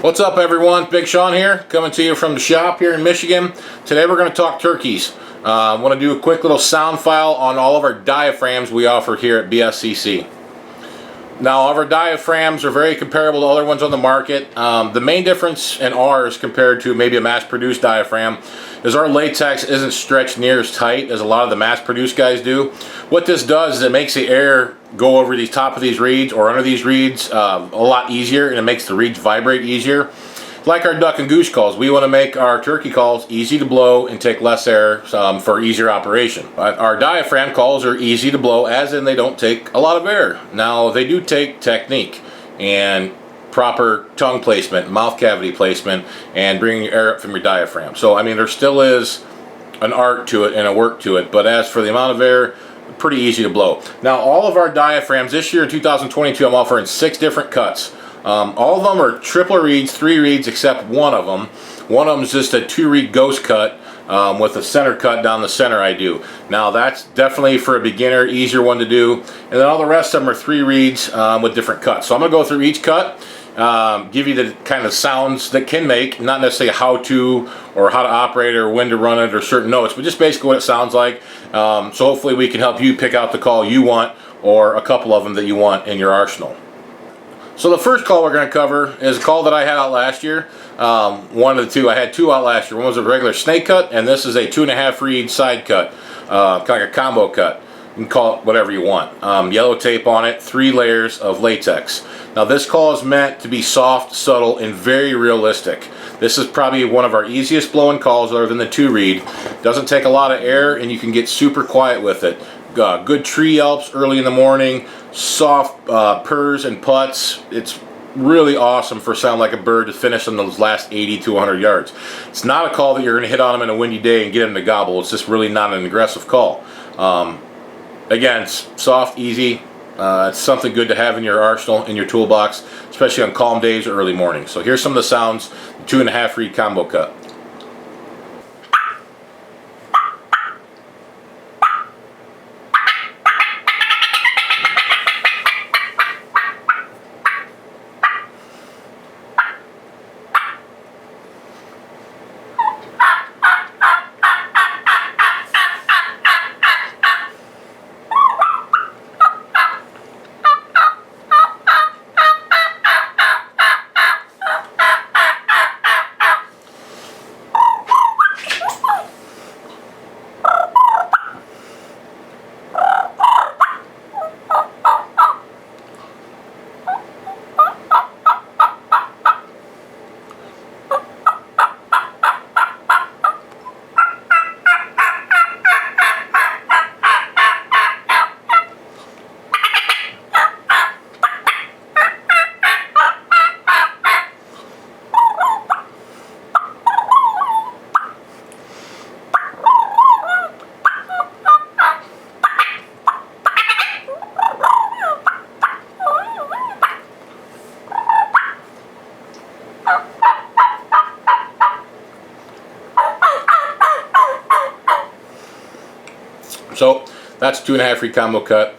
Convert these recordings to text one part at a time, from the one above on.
What's up, everyone? Big Sean here, coming to you from the shop here in Michigan. Today we're going to talk turkeys. I want to do a quick little sound file on all of our diaphragms we offer here at BSCC. Now, all of our diaphragms are very comparable to other ones on the market. The main difference in ours compared to maybe a mass-produced diaphragm is our latex isn't stretched near as tight as a lot of the mass-produced guys do. What this does is it makes the air go over the top of these reeds or under these reeds a lot easier, and it makes the reeds vibrate easier. Like our duck and goose calls, we want to make our turkey calls easy to blow and take less air for easier operation. Our diaphragm calls are easy to blow, as in they don't take a lot of air. Now, they do take technique and proper tongue placement, mouth cavity placement, and bringing your air up from your diaphragm. So, I mean, there still is an art to it and a work to it, but as for the amount of air, pretty easy to blow. Now, all of our diaphragms this year in 2022, I'm offering 6 different cuts. All of them are triple reeds, 3 reeds except one of them. One of them is just a 2-reed ghost cut with a center cut down the center I do. Now that's definitely for a beginner, easier one to do. And then all the rest of them are 3 reeds with different cuts. So I'm going to go through each cut, give you the kind of sounds that can make, not necessarily how to or how to operate or when to run it or certain notes, but just basically what it sounds like. So hopefully we can help you pick out the call you want or a couple of them that you want in your arsenal. So the first call we're going to cover is a call that I had out last year. One of the two. I had 2 out last year. One was a regular snake cut, and this is a 2.5 reed side cut, kind of like a combo cut. You can call it whatever you want. Yellow tape on it, 3 layers of latex. Now this call is meant to be soft, subtle, and very realistic. This is probably one of our easiest blowing calls other than the 2 reed. Doesn't take a lot of air, and you can get super quiet with it. Good tree yelps early in the morning, soft purrs and putts. It's really awesome for sound like a bird to finish on those last 80 to 100 yards. It's not a call that you're going to hit on them in a windy day and get them to gobble. It's just really not an aggressive call. Again, it's soft, easy. It's something good to have in your arsenal, in your toolbox, especially on calm days or early morning. So here's some of the sounds, 2.5 reed combo cut. So that's 2.5 reed combo cut.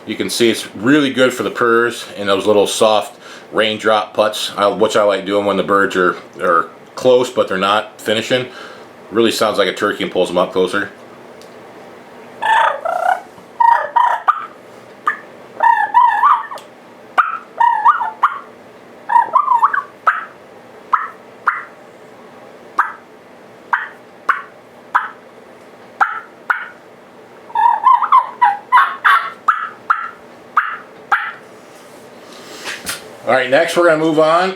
You can see it's really good for the purrs and those little soft raindrop putts, which I like doing when the birds are close but they're not finishing. Really sounds like a turkey and pulls them up closer. Alright, next we're going to move on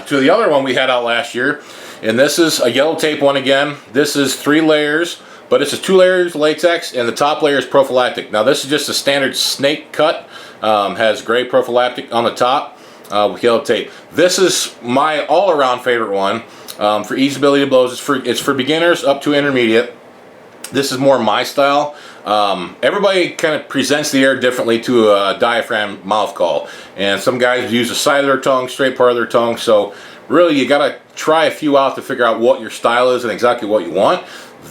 to the other one we had out last year. And this is a yellow tape one again. This is 3 layers, but it's just 2 layers latex, and the top layer is prophylactic. Now this is just a standard snake cut. Has gray prophylactic on the top with yellow tape. This is my all-around favorite one for easeability to blows. It's for beginners up to intermediate. This is more my style. Everybody kind of presents the air differently to a diaphragm mouth call, and some guys use the side of their tongue, straight part of their tongue. So really you gotta try a few out to figure out what your style is and exactly what you want.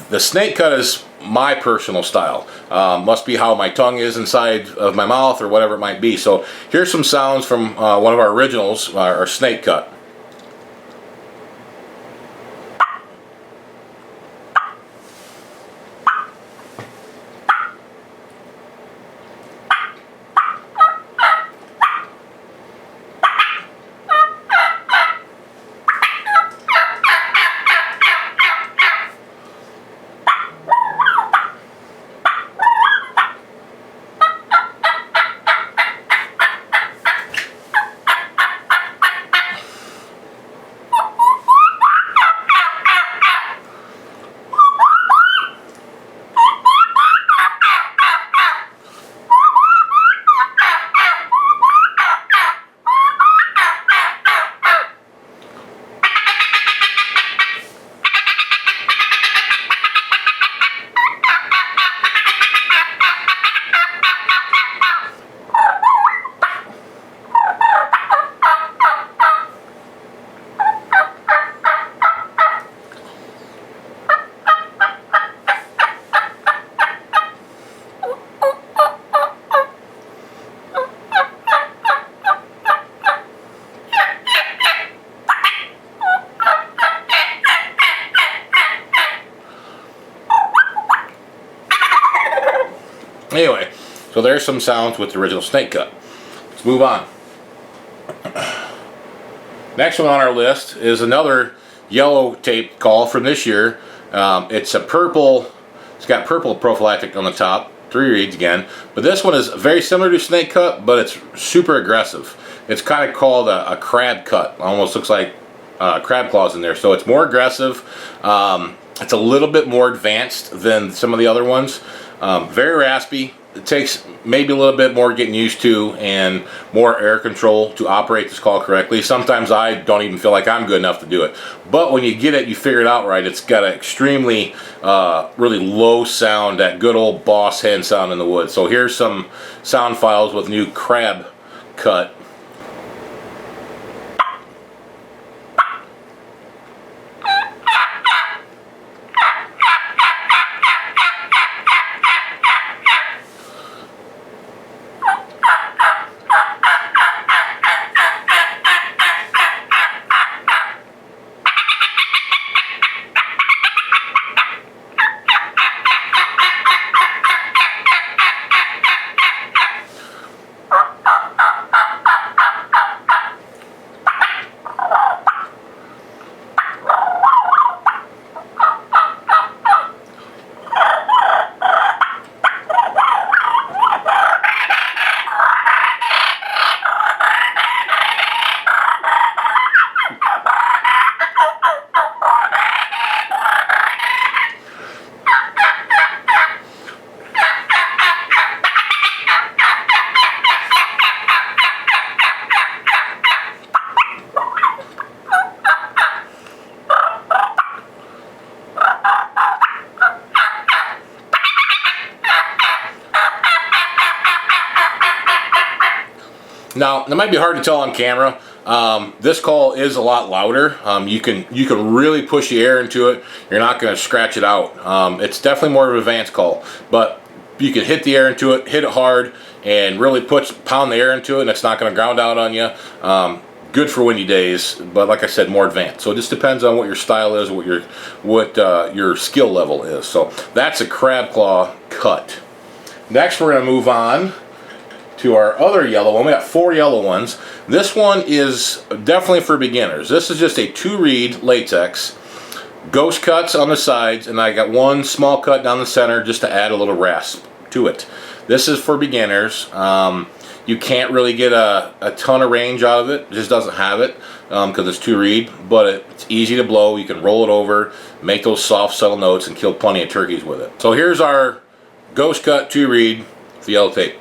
The snake cut is my personal style. Must be how my tongue is inside of my mouth or whatever it might be. So here's some sounds from one of our originals, our snake cut. So there's some sounds with the original snake cut. Let's move on. Next one on our list is another yellow tape call from this year. It's a purple, it's got purple prophylactic on the top, 3 reeds again, but this one is very similar to snake cut, but it's super aggressive. It's kind of called a crab cut. Almost looks like crab claws in there, so it's more aggressive. It's a little bit more advanced than some of the other ones. Very raspy. It takes maybe a little bit more getting used to and more air control to operate this call correctly. Sometimes I don't even feel like I'm good enough to do it. But when you get it, you figure it out right. It's got an extremely, really low sound, that good old boss hen sound in the woods. So here's some sound files with new crab cut. Now, it might be hard to tell on camera. This call is a lot louder. You can really push the air into it. You're not going to scratch it out. It's definitely more of an advanced call, but you can hit the air into it, hit it hard, and really pound the air into it, and it's not going to ground out on you. Good for windy days, but like I said, more advanced. So it just depends on what your style is, what your skill level is. So that's a crab claw cut. Next, we're going to move on to our other yellow one. We got 4 yellow ones. This one is definitely for beginners. This is just a 2-reed latex, ghost cuts on the sides, and I got 1 small cut down the center just to add a little rasp to it. This is for beginners. You can't really get a ton of range out of it. It just doesn't have it because it's 2-reed, but it's easy to blow. You can roll it over, make those soft, subtle notes, and kill plenty of turkeys with it. So here's our ghost cut 2-reed with yellow tape.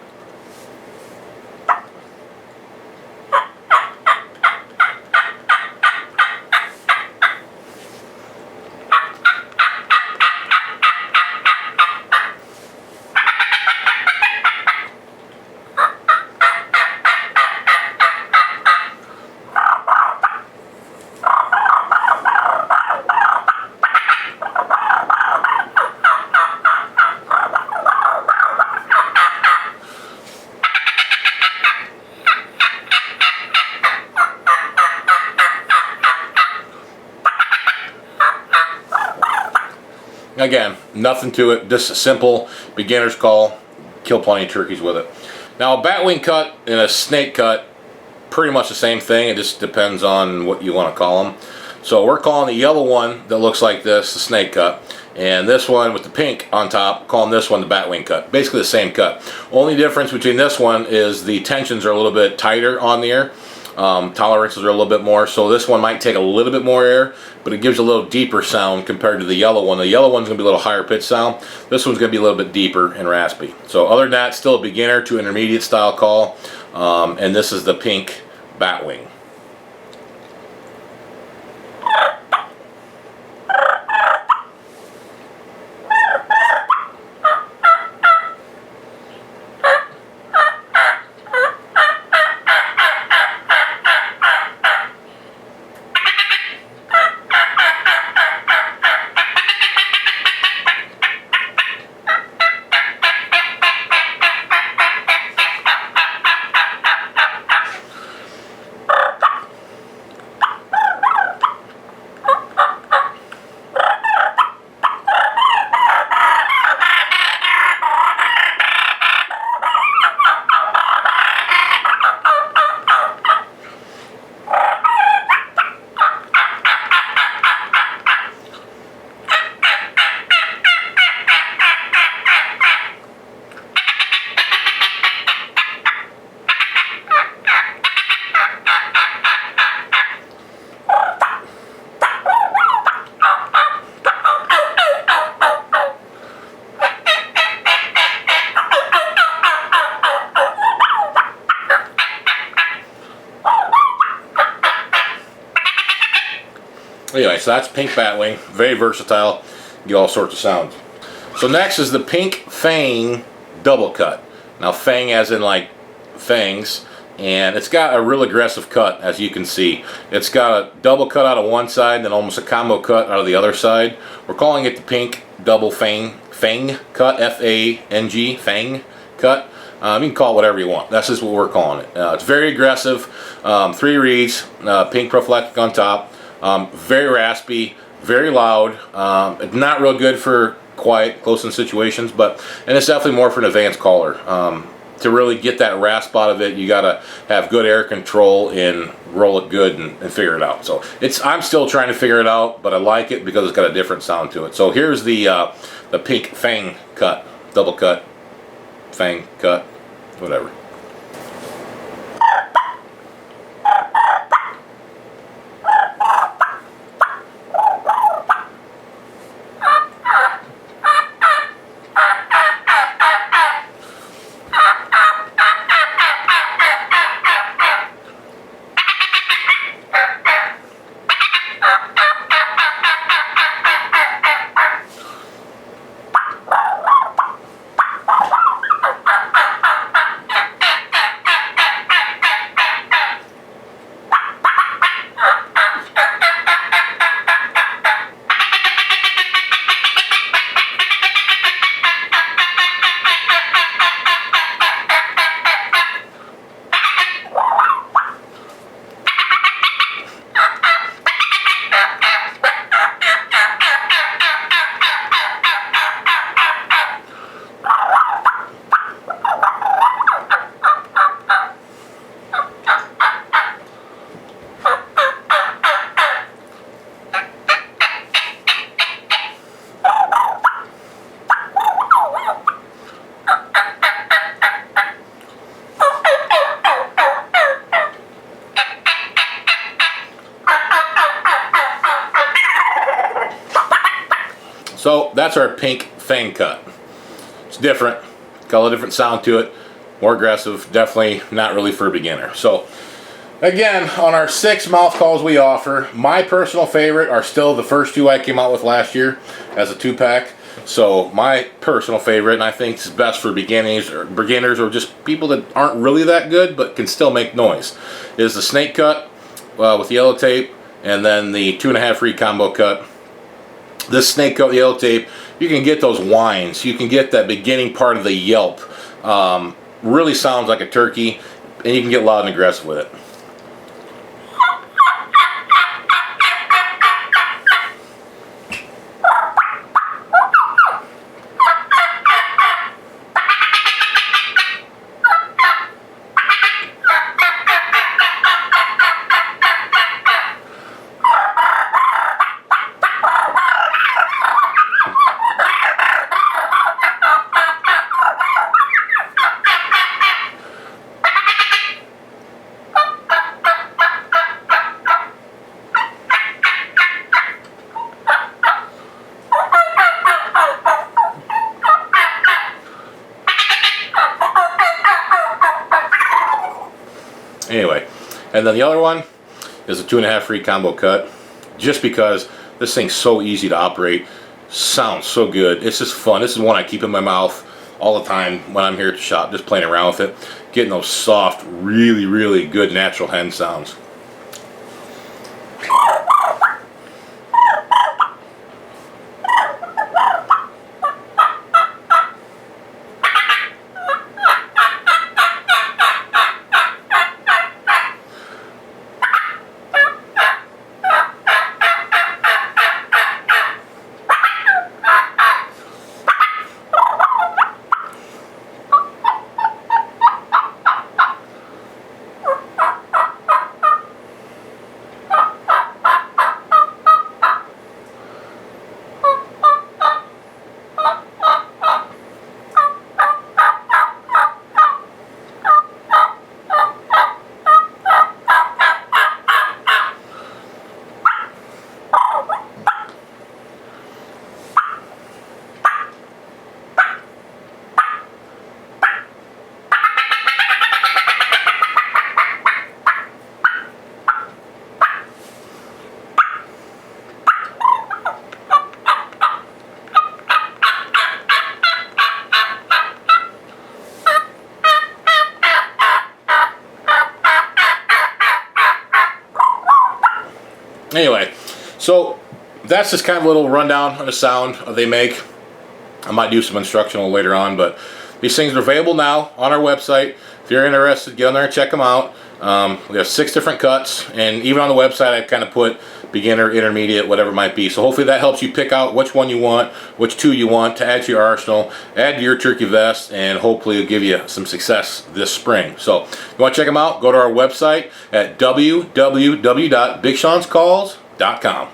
Again, nothing to it, just a simple beginner's call, kill plenty of turkeys with it. Now a batwing cut and a snake cut, pretty much the same thing, it just depends on what you want to call them. So we're calling the yellow one that looks like this the snake cut, and this one with the pink on top, calling this one the batwing cut. Basically the same cut. Only difference between this one is the tensions are a little bit tighter on the air. Tolerances are a little bit more, so this one might take a little bit more air, but it gives a little deeper sound compared to the yellow one. The yellow one's going to be a little higher pitch sound. This one's going to be a little bit deeper and raspy. So other than that, still a beginner to intermediate style call, and this is the pink batwing. Anyway, so that's pink batwing. Very versatile. Get all sorts of sounds. So next is the pink fang double cut. Now fang as in like fangs, and it's got a real aggressive cut, as you can see. It's got a double cut out of one side, then almost a combo cut out of the other side. We're calling it the pink double fang cut, F-A-N-G, fang cut. You can call it whatever you want. That's just what we're calling it. It's very aggressive. 3 reeds, pink prophylactic on top. Very raspy, very loud. Not real good for quiet, close-in situations, and it's definitely more for an advanced caller. To really get that rasp out of it, you gotta have good air control and roll it good and figure it out. So I'm still trying to figure it out, but I like it because it's got a different sound to it. So here's the pink fang cut, double cut, fang cut, whatever. So that's our pink fang cut. It's different, got a different sound to it, more aggressive, definitely not really for a beginner. So again, on our 6 mouth calls we offer, my personal favorite are still the first 2 I came out with last year as a 2-pack. So my personal favorite, and I think it's best for beginners or just people that aren't really that good but can still make noise, is the snake cut with yellow tape, and then the 2.5 reed combo cut. This snake cut with yellow tape, you can get those whines, you can get that beginning part of the yelp. Really sounds like a turkey, and you can get loud and aggressive with it. Anyway, and then the other one is a 2.5 reed combo cut, just because this thing's so easy to operate, sounds so good. It's just fun. This is one I keep in my mouth all the time when I'm here at the shop, just playing around with it, getting those soft, really, really good natural hen sounds. Anyway, so that's just kind of a little rundown on the sound they make. I might do some instructional later on, but these things are available now on our website. If you're interested, get on there and check them out. We have 6 different cuts, and even on the website I kind of put beginner, intermediate, whatever it might be. So hopefully that helps you pick out which one you want, which 2 you want to add to your arsenal, add to your turkey vest, and hopefully it'll give you some success this spring. So if you want to check them out, go to our website at www.BigSeansCalls.com.